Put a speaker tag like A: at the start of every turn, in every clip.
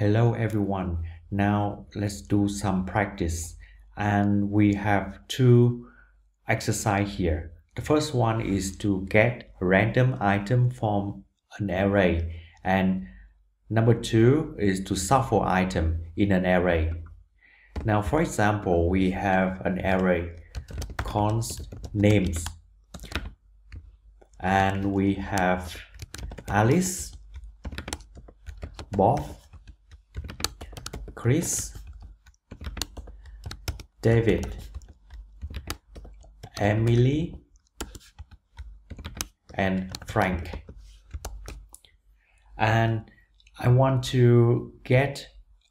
A: Hello everyone. Now let's do some practice. And we have two exercise here. The first one is to get a random item from an array. And number two is to shuffle item in an array. Now for example, we have an array const names. And we have Alice, Bob, Chris, David, Emily, and Frank. And I want to get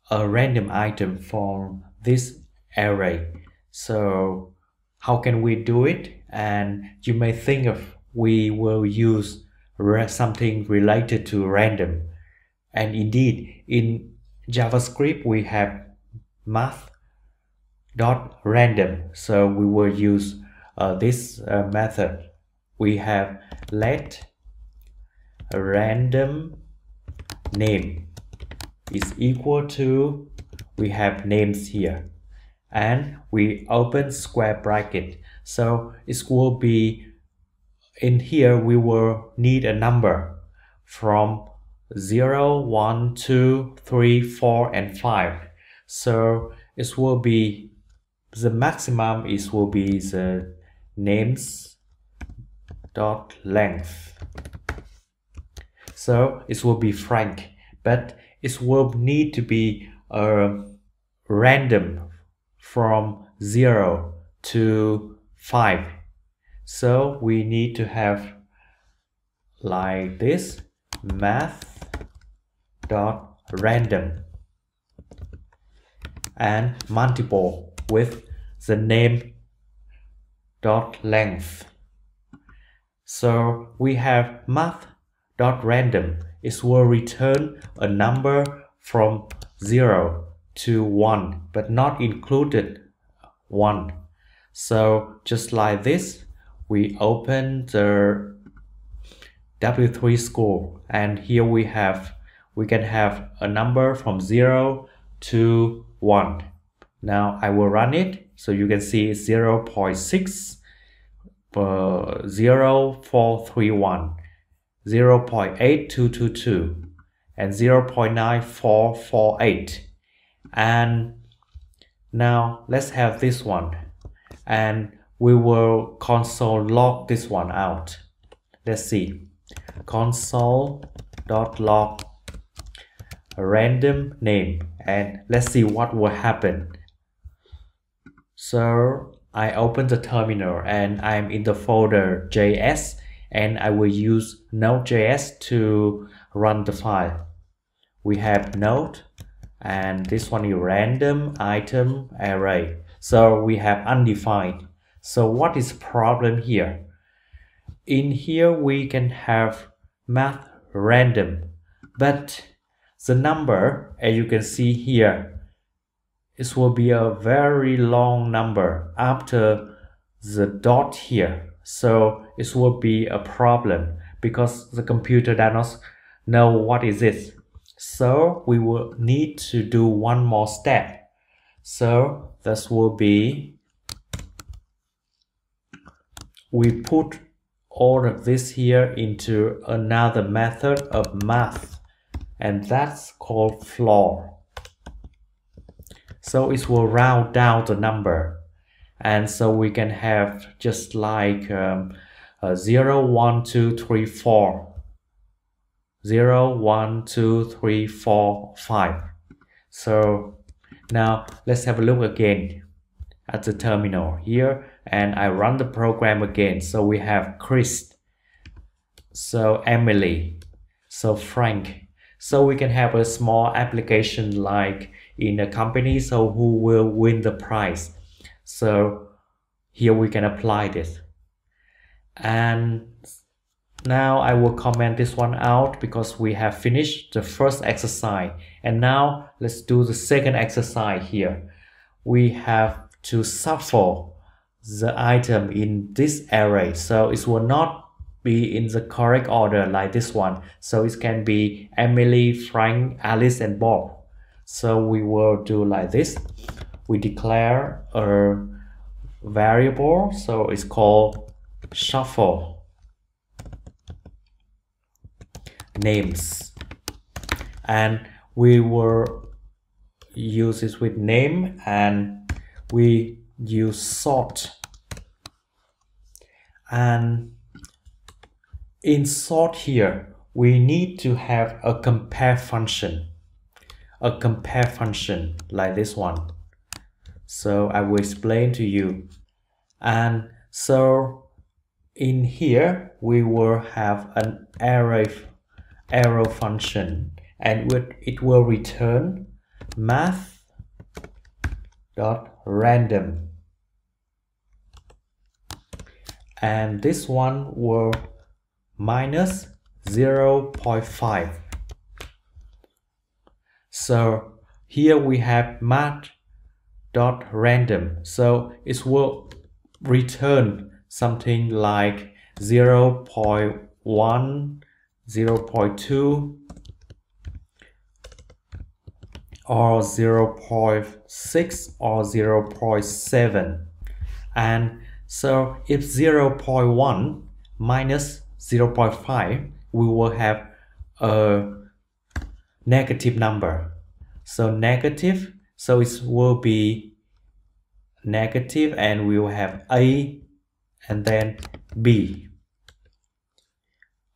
A: a random item from this array. So how can we do it? And you may think of we will use something related to random. And indeed, in JavaScript, we have math.random. So we will use this method. We have let random name is equal to, we have names here. And we open square bracket. So it will be, in here we will need a number from 0, 1, 2, 3, 4, and 5. So it will be, the maximum is will be the names dot length. So it will be Frank, but it will need to be random from 0 to 5. So we need to have like this, math.random, and multiple with the name dot length. So we have math.random. It will return a number from 0 to 1, but not included 1. So just like this, we open the W3 score, and here we can have a number from 0 to 1. Now I will run it, so you can see 0.6, 0431, 0.8222, and 0.9448. And now let's have this one, and we will console log this one out. Let's see, console.log random name, and let's see what will happen. So I open the terminal and I'm in the folder JS, and I will use Node.js to run the file. We have node, and this one is random item array. So we have undefined. So what is the problem here? In here we can have math random, but the number, as you can see here, it will be a very long number after the dot here. So it will be a problem because the computer does not know what is it. So we will need to do one more step. So this will be, we put all of this here into another method of math, and that's called floor. So it will round down the number, and so we can have just like 0, 1, 2, 3, 4, 0, 1, 2, 3, 4, 5. So now let's have a look again at the terminal here, and I run the program again. So we have Chris, so Emily, so Frank. So we can have a small application like in a company, so who will win the prize. So here we can apply this. And now I will comment this one out because we have finished the first exercise. And now let's do the second exercise here. We have to shuffle the item in this array, so it will not be in the correct order like this one. So it can be Emily, Frank, Alice, and Bob. So we will do like this. We declare a variable, so it's called shuffle names, and we will use it with name, and we use sort. And in sort here, we need to have a compare function like this one. So I will explain to you. And so in here we will have an arrow function, and it will return math.random, and this one will minus 0.5. So here we have math.random, so it will return something like 0.1, 0.2, or 0.6 or 0.7. And so if 0.1 minus 0.5, we will have a negative number. So negative, so it will be negative, and we will have A and then B.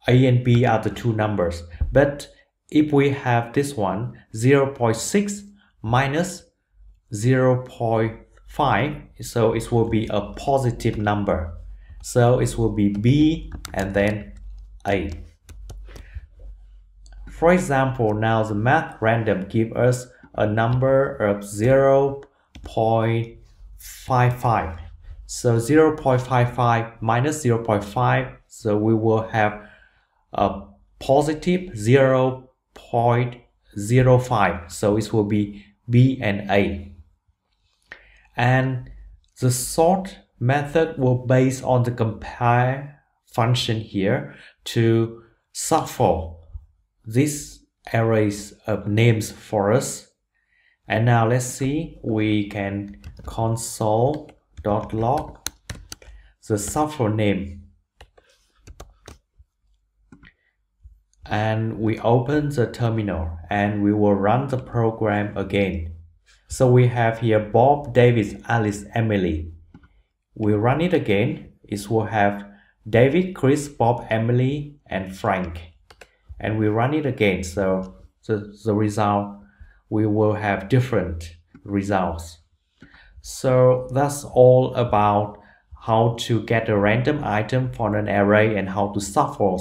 A: A and B are the two numbers. But if we have this one, 0.6 minus 0.5, so it will be a positive number. So it will be B and then A. For example, now the math random gives us a number of 0.55. So 0.55 minus 0.5, so we will have a positive 0.05. So it will be B and A. And the sort method will base on the compare function here to shuffle these arrays of names for us. And now let's see, we can console.log the shuffle name, and we open the terminal and we will run the program again. So we have here Bob, David, Alice, Emily. We run it again. It will have David, Chris, Bob, Emily, and Frank. And we run it again. So the result, we will have different results. So that's all about how to get a random item for an array and how to shuffle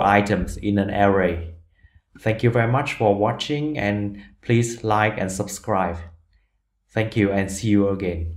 A: items in an array. Thank you very much for watching, and please like and subscribe. Thank you and see you again.